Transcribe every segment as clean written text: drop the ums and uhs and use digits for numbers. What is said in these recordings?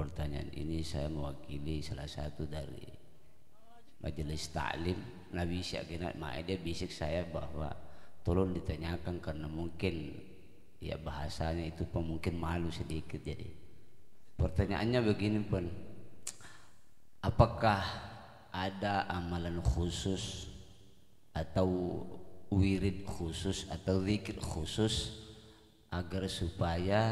pertanyaan ini saya mewakili salah satu dari majelis taklim Nabi Syakina dia bisik saya bahwa tolong ditanyakan karena mungkin ya bahasanya itu mungkin malu sedikit. Jadi pertanyaannya begini pun, apakah ada amalan khusus atau wirid khusus atau zikir khusus agar supaya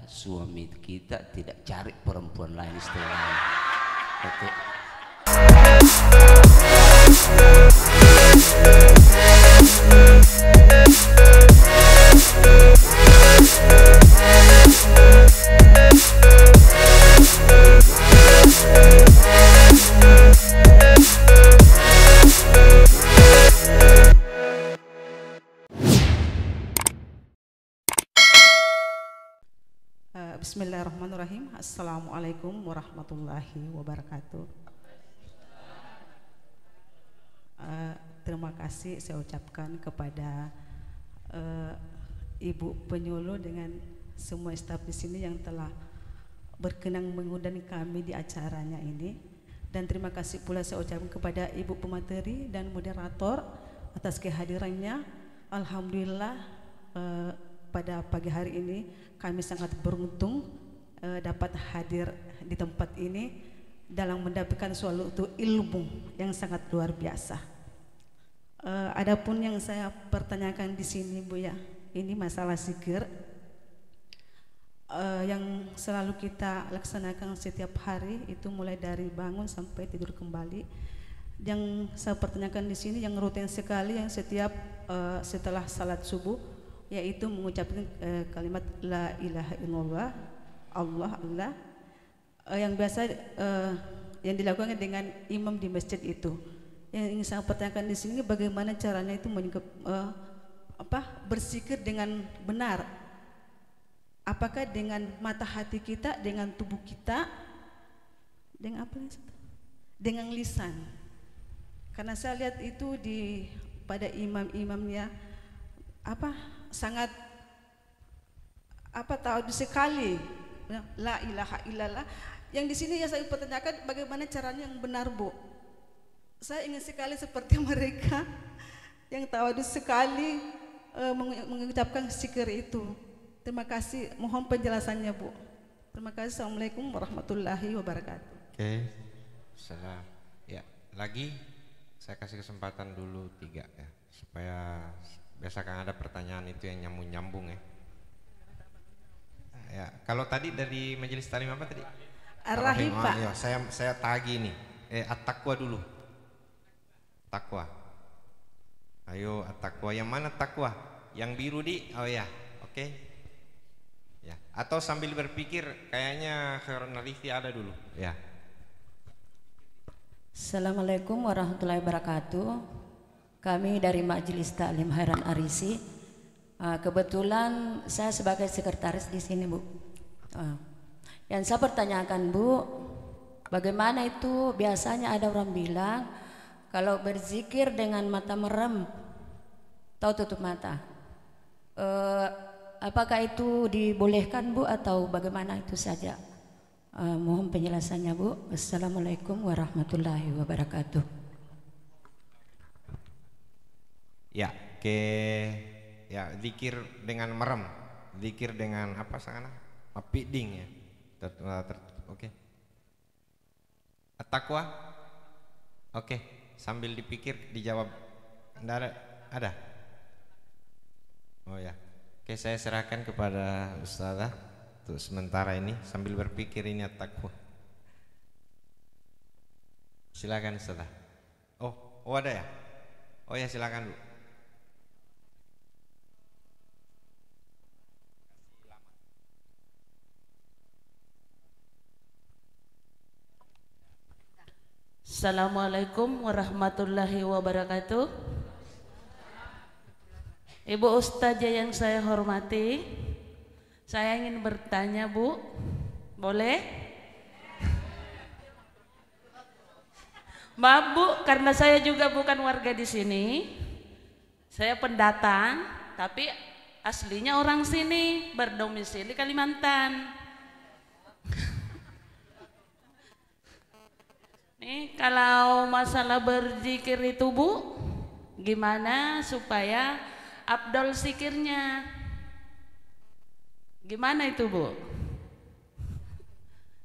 suami kita tidak cari perempuan lain setelah itu? Bismillahirrahmanirrahim. Assalamualaikum warahmatullahi wabarakatuh. Terima kasih saya ucapkan kepada Ibu penyuluh dengan semua staf di sini yang telah berkenan mengundang kami di acaranya ini, dan terima kasih pula saya ucapkan kepada Ibu pemateri dan moderator atas kehadirannya. Alhamdulillah pada pagi hari ini kami sangat beruntung dapat hadir di tempat ini dalam mendapatkan suatu ilmu yang sangat luar biasa. Adapun yang saya pertanyakan di sini Bu ya, ini masalah zikir yang selalu kita laksanakan setiap hari, itu mulai dari bangun sampai tidur kembali. Yang saya pertanyakan di sini yang rutin sekali, yang setiap setelah salat subuh, yaitu mengucapkan kalimat la ilaha illallah, Allah, yang biasa yang dilakukan dengan imam di masjid itu. Yang ingin saya pertanyakan di sini, bagaimana caranya itu berzikir dengan benar? Apakah dengan mata hati kita, dengan tubuh kita, dengan apa? Dengan lisan. Karena saya lihat itu pada imam-imamnya sangat tahu sekali la ilaha illallah. Yang di sini ya saya pertanyakan bagaimana caranya yang benar Bu. Saya ingin sekali seperti mereka yang tawadhu sekali mengucapkan zikir itu. Terima kasih, mohon penjelasannya Bu. Terima kasih. Assalamualaikum warahmatullahi wabarakatuh. Oke, salam. Ya, lagi saya kasih kesempatan dulu 3 ya, supaya biasa kan ada pertanyaan itu yang nyambung ya. Ya, kalau tadi dari majelis taklim apa tadi? Ar-Rahim Pak. Ya, saya tagih nih. At-taqwa dulu. Takwa. Ayo at-taqwa. Yang mana takwa? Yang biru oh ya, oke. Ya, atau sambil berpikir kayaknya kronologi ada dulu. Ya. Assalamualaikum warahmatullahi wabarakatuh. Kami dari Majelis Taklim Khairan Arisi. Kebetulan saya sebagai sekretaris di sini Bu. Yang saya pertanyakan Bu, bagaimana itu biasanya ada orang bilang kalau berzikir dengan mata merem atau tutup mata, apakah itu dibolehkan Bu atau bagaimana itu saja? Mohon penjelasannya Bu. Assalamualaikum warahmatullahi wabarakatuh. Ya, ya zikir dengan merem, zikir dengan apa sana? Piding ya. Oke. At-taqwa. Oke, sambil dipikir dijawab. Ada. Oh ya. Oke, saya serahkan kepada Ustazah untuk sementara ini sambil berpikir ini at-taqwa. Silakan Ustazah. Oh ada ya? Oh ya, silakan Bu. Assalamualaikum warahmatullahi wabarakatuh. Ibu Ustazah yang saya hormati, saya ingin bertanya Bu, boleh? Maaf Bu, karena saya juga bukan warga di sini, saya pendatang, tapi aslinya orang sini, berdomisili Kalimantan. Ini kalau masalah berzikir itu Bu, gimana supaya afdol zikirnya? Gimana itu Bu?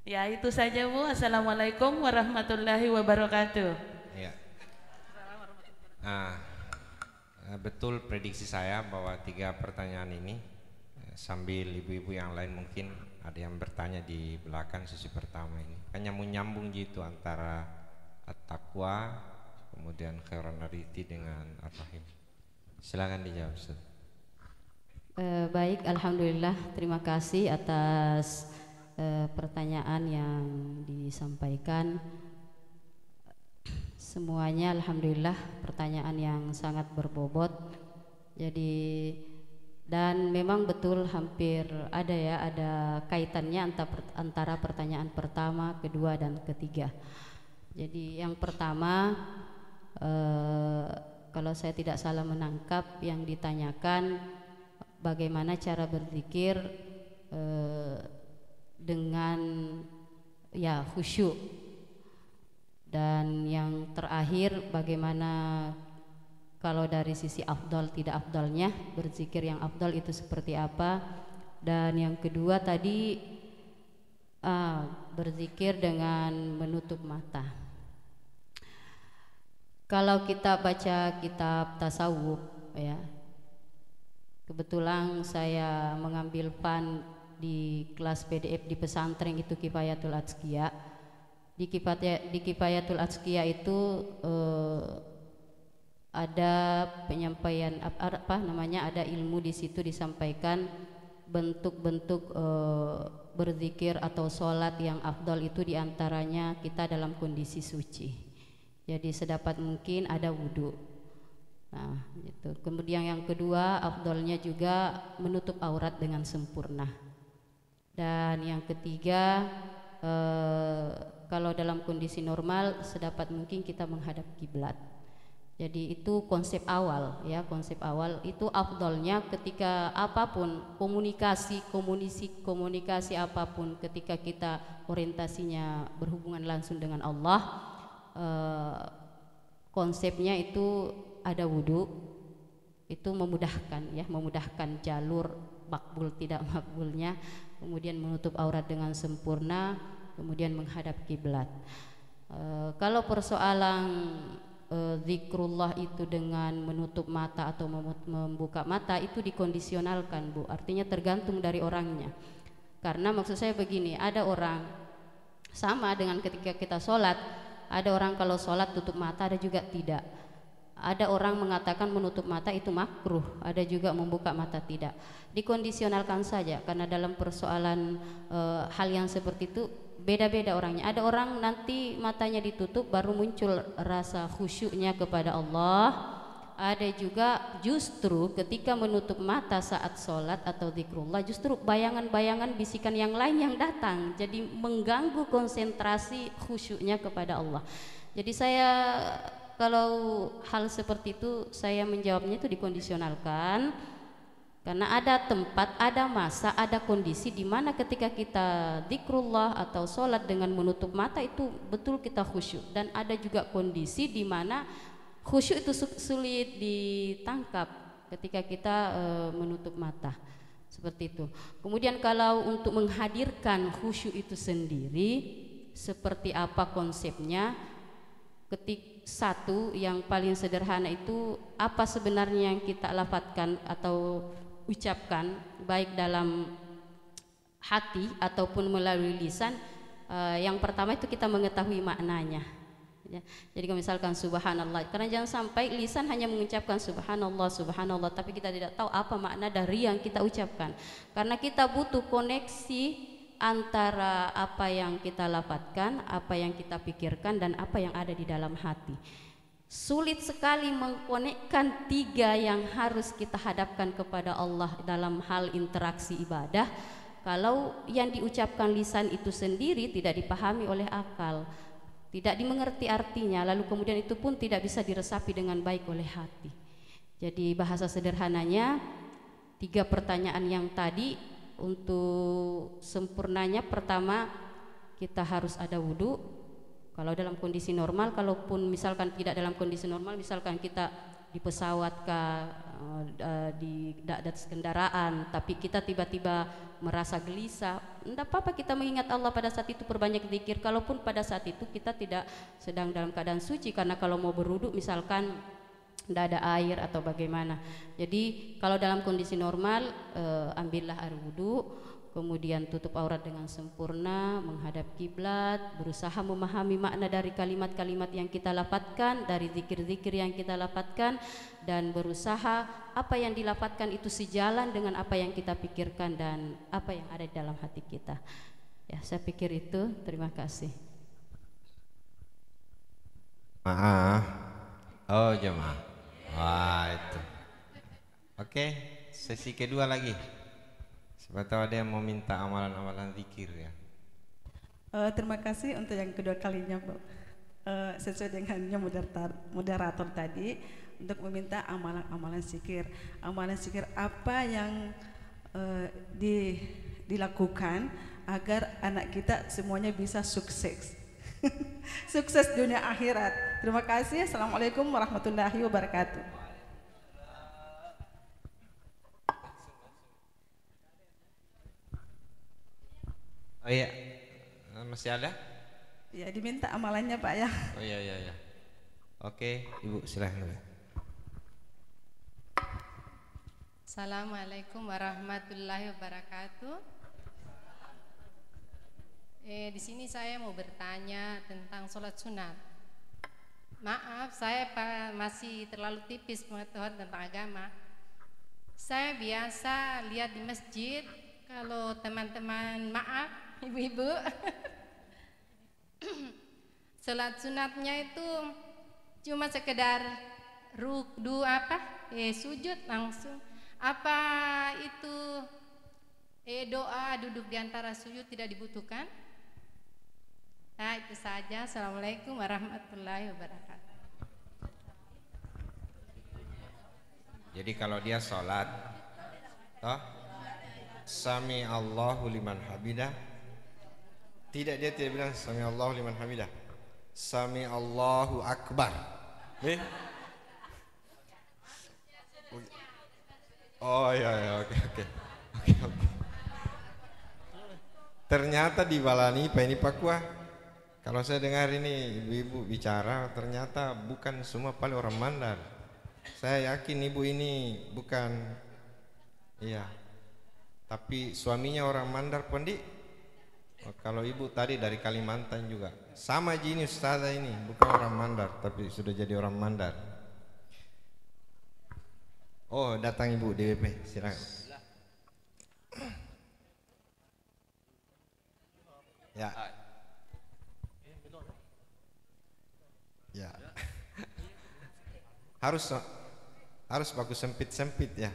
Ya itu saja Bu. Assalamualaikum warahmatullahi wabarakatuh. Ya. Betul prediksi saya bahwa 3 pertanyaan ini, sambil ibu-ibu yang lain mungkin ada yang bertanya di belakang sesi pertama ini, kan nyambung gitu antara at-taqwa kemudian khairan ariti dengan ar-rahim. Silakan dijawab Ustaz. Baik, alhamdulillah, terima kasih atas pertanyaan yang disampaikan. Semuanya alhamdulillah pertanyaan yang sangat berbobot. Jadi dan memang betul hampir ada kaitannya antara pertanyaan pertama, kedua dan ketiga. Jadi yang pertama, kalau saya tidak salah menangkap yang ditanyakan bagaimana cara berzikir dengan ya khusyuk. Dan yang terakhir, bagaimana kalau dari sisi afdal tidak afdalnya, berzikir yang afdal itu seperti apa. Dan yang kedua tadi berzikir dengan menutup mata. Kalau kita baca kitab tasawuf ya, kebetulan saya mengambil PAN di kelas PDF di pesantren itu Kifayatul Azkiya. Di Kifayatul Azkiya itu ada penyampaian ada ilmu di situ disampaikan bentuk-bentuk berzikir atau sholat yang afdal itu diantaranya kita dalam kondisi suci. Jadi sedapat mungkin ada wudhu. Nah, gitu. Kemudian yang kedua, afdalnya juga menutup aurat dengan sempurna. Dan yang ketiga, kalau dalam kondisi normal sedapat mungkin kita menghadap kiblat. Jadi itu konsep awal ya, konsep awal itu afdalnya ketika apapun komunikasi apapun, ketika kita orientasinya berhubungan langsung dengan Allah, konsepnya itu ada wudhu, itu memudahkan jalur makbul tidak makbulnya, kemudian menutup aurat dengan sempurna, kemudian menghadap kiblat. Kalau persoalan zikrullah itu dengan menutup mata atau membuka mata itu dikondisionalkan Bu, artinya tergantung dari orangnya. Karena maksud saya begini, ada orang sama dengan ketika kita sholat, ada orang kalau sholat tutup mata, ada juga tidak. Ada orang mengatakan menutup mata itu makruh, ada juga membuka mata tidak. Dikondisionalkan saja, karena dalam persoalan hal yang seperti itu beda-beda orangnya. Ada orang nanti matanya ditutup baru muncul rasa khusyuknya kepada Allah. Ada juga justru ketika menutup mata saat sholat atau zikrullah, justru bayangan-bayangan bisikan yang lain yang datang, jadi mengganggu konsentrasi khusyuknya kepada Allah. Jadi saya kalau hal seperti itu saya menjawabnya itu dikondisionalkan, karena ada tempat, ada masa, ada kondisi di mana ketika kita zikrullah atau sholat dengan menutup mata itu betul kita khusyuk, dan ada juga kondisi di mana khusyuk itu sulit ditangkap ketika kita menutup mata seperti itu. Kemudian kalau untuk menghadirkan khusyuk itu sendiri seperti apa konsepnya? Satu yang paling sederhana itu apa sebenarnya yang kita lafadzkan atau ucapkan baik dalam hati ataupun melalui lisan. Yang pertama itu kita mengetahui maknanya ya. Jadi kalau misalkan subhanallah, karena jangan sampai lisan hanya mengucapkan subhanallah subhanallah tapi kita tidak tahu apa makna dari yang kita ucapkan, karena kita butuh koneksi antara apa yang kita lafadzkan, apa yang kita pikirkan, dan apa yang ada di dalam hati. Sulit sekali mengkonekkan 3 yang harus kita hadapkan kepada Allah dalam hal interaksi ibadah kalau yang diucapkan lisan itu sendiri tidak dipahami oleh akal, tidak dimengerti artinya, lalu kemudian itu pun tidak bisa diresapi dengan baik oleh hati. Jadi bahasa sederhananya 3 pertanyaan yang tadi, untuk sempurnanya pertama kita harus ada wudhu, Kalau dalam kondisi normal, kalaupun misalkan tidak dalam kondisi normal, misalkan kita di pesawat di atas kendaraan, tapi kita tiba-tiba merasa gelisah, tidak apa-apa kita mengingat Allah pada saat itu, perbanyak zikir. Kalaupun pada saat itu kita tidak sedang dalam keadaan suci, karena kalau mau berwudu misalkan tidak ada air atau bagaimana. Jadi kalau dalam kondisi normal, ambillah air wudu, kemudian tutup aurat dengan sempurna, menghadap kiblat, berusaha memahami makna dari kalimat-kalimat yang kita lafadzkan, dari zikir-zikir yang kita lafadzkan, dan berusaha apa yang dilafadzkan itu sejalan dengan apa yang kita pikirkan dan apa yang ada di dalam hati kita. Ya, saya pikir itu. Terima kasih. Oh, jemaah. Wah, itu. Oke, sesi kedua lagi. Siapa tahu ada yang mau minta amalan-amalan zikir ya. Terima kasih untuk yang kedua kalinya, Bu. Sesuai dengannya moderator tadi, untuk meminta amalan-amalan zikir. Amalan zikir apa yang dilakukan agar anak kita semuanya bisa sukses. Sukses dunia akhirat. Terima kasih. Assalamualaikum warahmatullahi wabarakatuh. Oh iya, masih ada? Ya, diminta amalannya, Pak, ya. Oh iya. Oke, Ibu silahkan. Assalamualaikum warahmatullahi wabarakatuh. Di sini saya mau bertanya tentang sholat sunat. Maaf, saya masih terlalu tipis pengetahuan tentang agama. Saya biasa lihat di masjid kalau teman-teman, maaf ibu-ibu, sholat sunatnya itu cuma sekedar sujud langsung. Apa itu doa duduk di antara sujud tidak dibutuhkan? Nah, itu saja. Assalamualaikum warahmatullahi wabarakatuh. Jadi kalau dia sholat, toh Sami Allahu liman hamidah, dia tidak bilang Sami Allahu liman hamidah, Sami Allahu akbar. Oh iya, oke. Ternyata di Balani Pak ini Pakua, kalau saya dengar ini ibu-ibu bicara, ternyata bukan semua paling orang Mandar. Saya yakin ibu ini bukan, iya, tapi suaminya orang Mandar Pondi. Oh, kalau ibu tadi dari Kalimantan juga, sama gini Ustazah ini, bukan orang Mandar, tapi sudah jadi orang Mandar. Oh, datang ibu DWP, silakan. Ya. Ya. harus bagus sempit ya.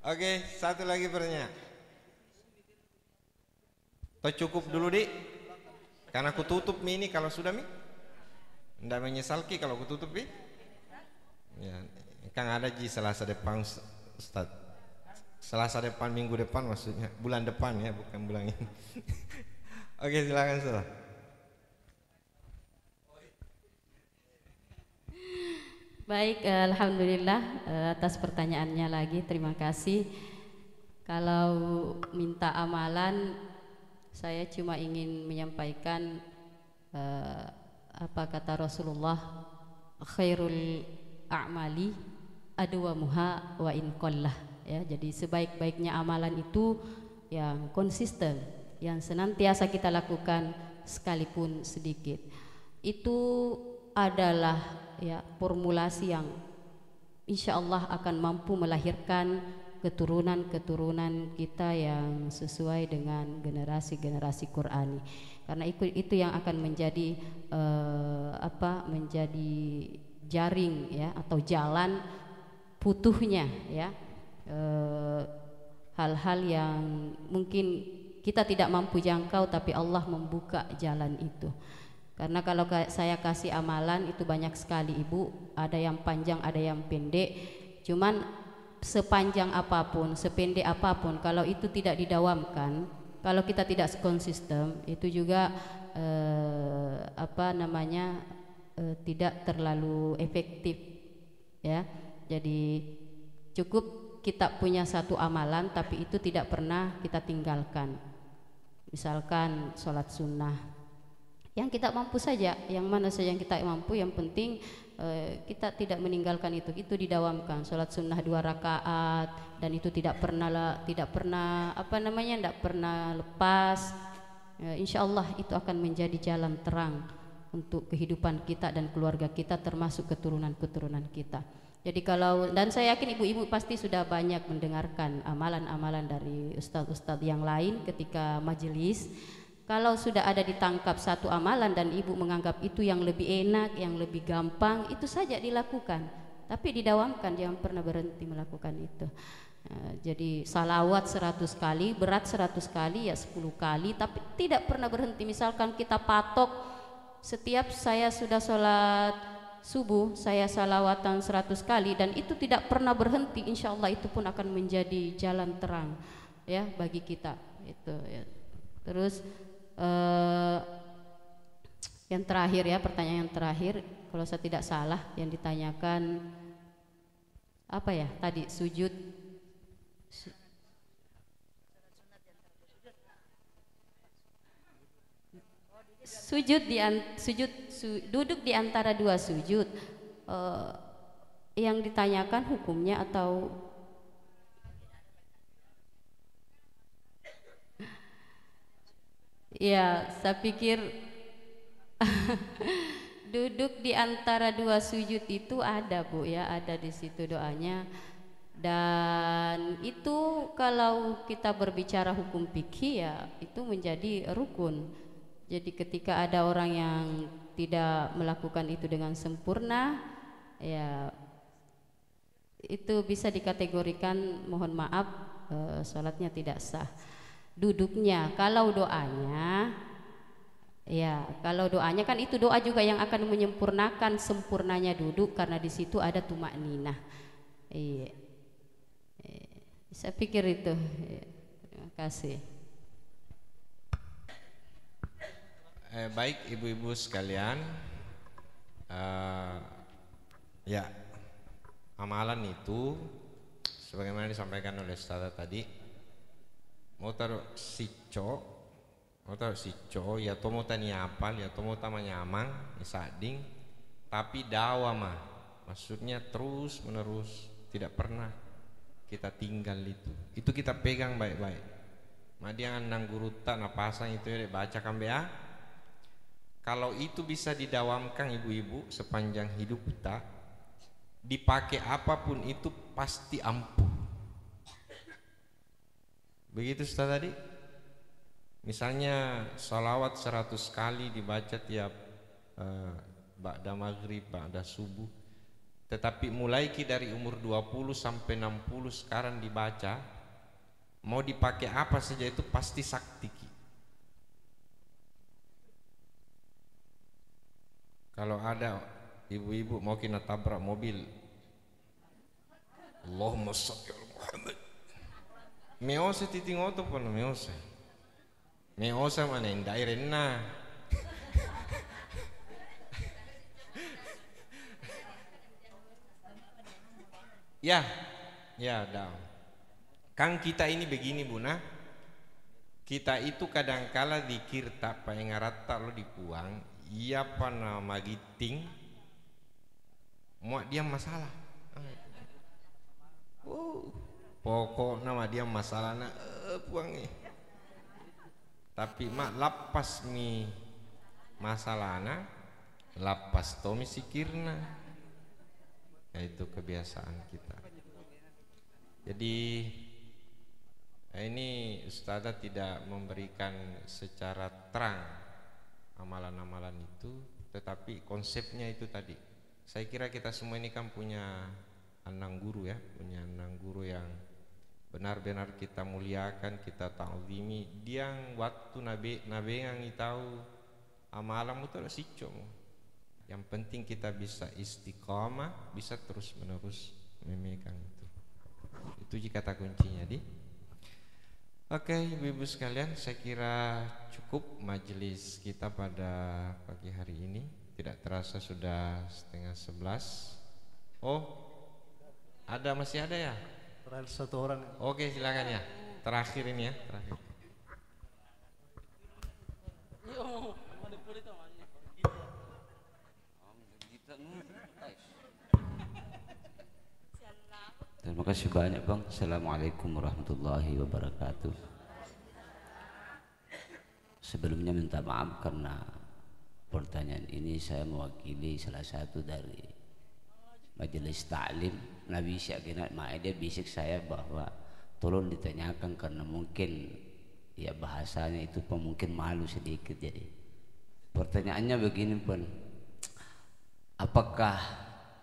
Oke, satu lagi pertanyaan. Cukup dulu Dik, karena aku tutup ini kalau sudah ndak menyesal kalau aku tutup ya, kan ada Selasa depan Ustaz. Selasa depan, minggu depan maksudnya, bulan depan ya, bukan bulan ini. Oke, silakan Ustaz. Baik, alhamdulillah atas pertanyaannya lagi, terima kasih. Kalau minta amalan, saya cuma ingin menyampaikan apa kata Rasulullah, khairul a'mali adwamuha wa in qallah. Ya, jadi sebaik-baiknya amalan itu yang konsisten, yang senantiasa kita lakukan sekalipun sedikit. Itu adalah ya formulasi yang insya Allah akan mampu melahirkan keturunan-keturunan kita yang sesuai dengan generasi-generasi Qur'ani. Karena itu yang akan menjadi menjadi jaring ya, atau jalan putuhnya ya, hal-hal yang mungkin kita tidak mampu jangkau, tapi Allah membuka jalan itu. Karena kalau saya kasih amalan itu banyak sekali Ibu, ada yang panjang, ada yang pendek. Cuman sepanjang apapun, sependek apapun, kalau itu tidak didawamkan, kalau kita tidak konsisten itu juga tidak terlalu efektif ya. Jadi cukup kita punya satu amalan tapi itu tidak pernah kita tinggalkan. Misalkan sholat sunnah yang kita mampu saja, yang mana saja yang kita mampu, yang penting kita tidak meninggalkan itu didawamkan. Sholat sunnah 2 rakaat dan itu tidak pernah lepas. Insya Allah itu akan menjadi jalan terang untuk kehidupan kita dan keluarga kita, termasuk keturunan-keturunan kita. Jadi dan saya yakin ibu-ibu pasti sudah banyak mendengarkan amalan-amalan dari ustadz-ustadz yang lain ketika majelis. Kalau sudah ada ditangkap satu amalan dan ibu menganggap itu yang lebih enak, yang lebih gampang, itu saja dilakukan. Tapi didawamkan, jangan pernah berhenti melakukan itu. Jadi salawat 100 kali, berat 100 kali ya 10 kali, tapi tidak pernah berhenti. Misalkan kita patok setiap saya sudah sholat subuh saya salawatan 100 kali dan itu tidak pernah berhenti, insya Allah itu pun akan menjadi jalan terang ya bagi kita itu ya. Terus yang terakhir ya, pertanyaan yang terakhir kalau saya tidak salah yang ditanyakan apa ya tadi, duduk di antara 2 sujud, yang ditanyakan hukumnya atau ya saya pikir duduk di antara 2 sujud itu ada Bu ya, ada di situ doanya. Dan itu kalau kita berbicara hukum fikih ya itu menjadi rukun. Jadi ketika ada orang yang tidak melakukan itu dengan sempurna ya itu bisa dikategorikan mohon maaf sholatnya tidak sah. Duduknya, kalau doanya kan itu doa juga yang akan menyempurnakan sempurnanya duduk karena di situ ada tumak ninah. Saya pikir itu. Terima kasih. Baik ibu-ibu sekalian, ya amalan itu sebagaimana disampaikan oleh Ustazah tadi, mau taruh sico ya to mau tani apal ya to mau tamanyamang sading, tapi dawama maksudnya terus menerus, tidak pernah kita tinggal itu kita pegang baik-baik. Madiang andang gurutan pasang itu ya baca kambea. Kalau itu bisa didawamkan ibu-ibu sepanjang hidup kita, dipakai apapun itu pasti ampuh. Begitu Ustaz tadi. Misalnya salawat 100 kali dibaca tiap ba'da maghrib, ba'da subuh. Tetapi mulai dari umur 20 sampai 60 sekarang dibaca, mau dipakai apa saja itu pasti sakti. Kalau ada ibu-ibu mau kena tabrak mobil, Allahumma sholli ala Muhammad, meose titingoto pun meose mana indai renna. Ya dah. Kan kita ini begini Buna, kita itu kadangkala dikir tak paengarata lo dipuang. Iya pana magiting muak dia masalah. Pokok nama dia masalah na puangi. Tapi mak lapas mi masalahna, lapas to mi sikirna. Ya itu kebiasaan kita. Jadi ini Ustazah tidak memberikan secara terang amalan-amalan itu, tetapi konsepnya itu tadi. Saya kira kita semua ini kan punya andang guru ya, punya andang guru yang benar-benar kita muliakan, kita ta'zimi. Dia waktu nabe yang tahu amalan itu adalah sico. Yang penting kita bisa istiqamah, bisa terus-menerus memegang itu. Itu jika kata kuncinya di. Oke, ibu-ibu sekalian, saya kira cukup majelis kita pada pagi hari ini. Tidak terasa sudah 10:30. Oh, masih ada ya? Terakhir satu orang. Oke, silakan ya. Terakhir ini ya, terakhir. Terima kasih banyak Bang. Assalamualaikum warahmatullahi wabarakatuh. Sebelumnya minta maaf karena pertanyaan ini saya mewakili salah satu dari majelis taklim. Nabi Syakina dia bisik saya bahwa tolong ditanyakan karena mungkin ya bahasanya itu mungkin malu sedikit. Jadi pertanyaannya begini Pun, apakah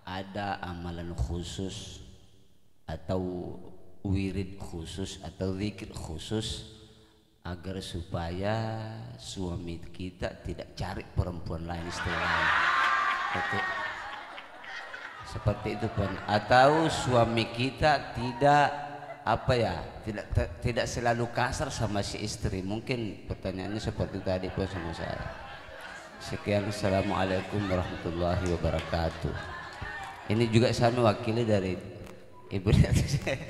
ada amalan khusus atau wirid khusus atau zikir khusus agar supaya suami kita tidak cari perempuan lain istilahnya seperti itu Pun, atau suami kita tidak selalu kasar sama si istri? Mungkin pertanyaannya seperti tadi Pun sama saya. Sekian, assalamualaikum warahmatullahi wabarakatuh. Ini juga saya mewakili dari ibu lihat saya.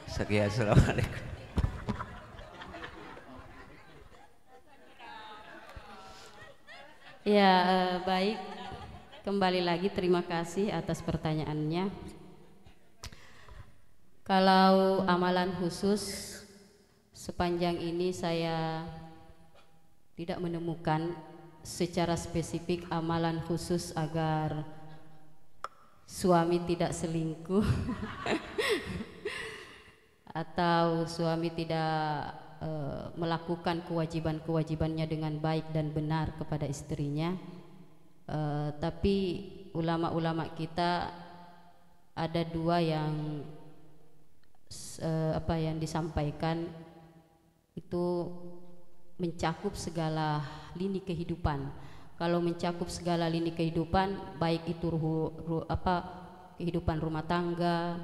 Sekian, assalamualaikum. Ya, baik. Kembali lagi terima kasih atas pertanyaannya. Kalau amalan khusus sepanjang ini saya tidak menemukan secara spesifik amalan khusus agar suami tidak selingkuh atau suami tidak melakukan kewajiban-kewajibannya dengan baik dan benar kepada istrinya. Tapi ulama-ulama kita ada dua yang yang disampaikan itu mencakup segala lini kehidupan. Kalau mencakup segala lini kehidupan, baik itu kehidupan rumah tangga,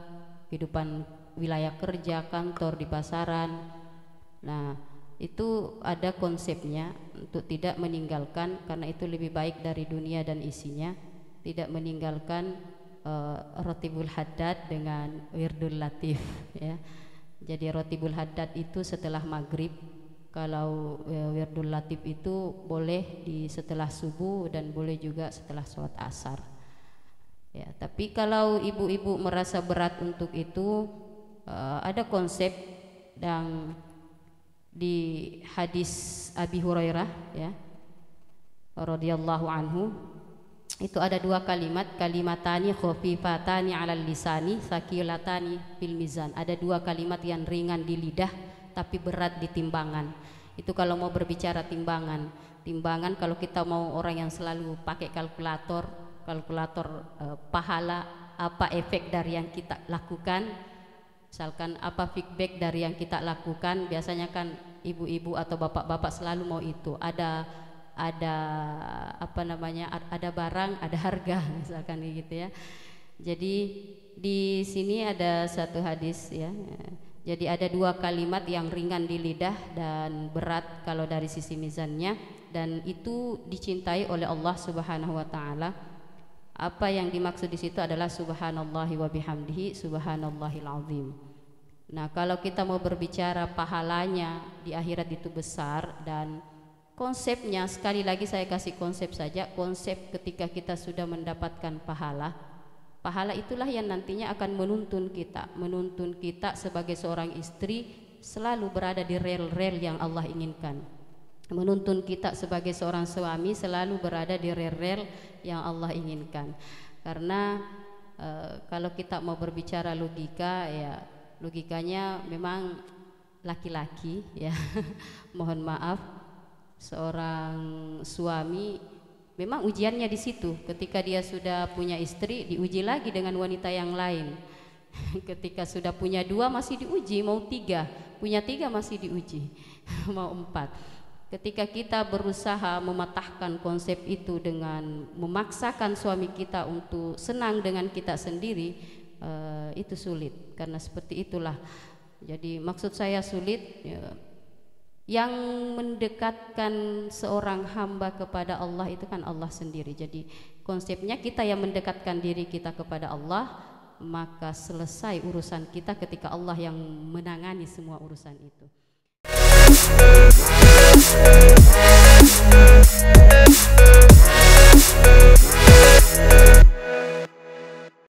kehidupan wilayah kerja, kantor, di pasaran. Nah, itu ada konsepnya untuk tidak meninggalkan, karena itu lebih baik dari dunia dan isinya, tidak meninggalkan rotibul haddad dengan wirdul latif ya. Jadi rotibul haddad itu setelah maghrib, kalau wirdul latif itu boleh di setelah subuh dan boleh juga setelah sholat asar ya. Tapi kalau ibu-ibu merasa berat untuk itu, ada konsep yang di hadis Abi Hurairah ya radhiyallahu anhu, itu ada dua kalimatani khafifatani 'alal lisani saqilatani fil mizan. Ada dua kalimat yang ringan di lidah tapi berat di timbangan. Itu kalau mau berbicara timbangan kalau kita mau orang yang selalu pakai kalkulator pahala, apa efek dari yang kita lakukan, misalkan apa feedback dari yang kita lakukan. Biasanya kan ibu-ibu atau bapak-bapak selalu mau itu, ada barang, ada harga, misalkan gitu ya. Jadi di sini ada satu hadis ya. Jadi ada dua kalimat yang ringan di lidah dan berat kalau dari sisi mizannya, dan itu dicintai oleh Allah Subhanahu wa taala. Apa yang dimaksud di situ adalah subhanallahi wa bihamdihi subhanallahil azim. Nah, kalau kita mau berbicara pahalanya di akhirat itu besar, dan konsepnya sekali lagi saya kasih konsep saja, konsep ketika kita sudah mendapatkan pahala itulah yang nantinya akan menuntun kita sebagai seorang istri selalu berada di rel-rel yang Allah inginkan, menuntun kita sebagai seorang suami selalu berada di rel-rel yang Allah inginkan. Karena kalau kita mau berbicara logika ya, logikanya memang laki-laki ya mohon maaf, seorang suami memang ujiannya di situ. Ketika dia sudah punya istri, diuji lagi dengan wanita yang lain. Ketika sudah punya dua masih diuji, mau tiga, punya tiga masih diuji, mau empat. Ketika kita berusaha mematahkan konsep itu dengan memaksakan suami kita untuk senang dengan kita sendiri, itu sulit. Karena seperti itulah. Jadi maksud saya sulit ya, Yang mendekatkan seorang hamba kepada Allah itu kan Allah sendiri. Jadi konsepnya kita yang mendekatkan diri kita kepada Allah, maka selesai urusan kita ketika Allah yang menangani semua urusan itu.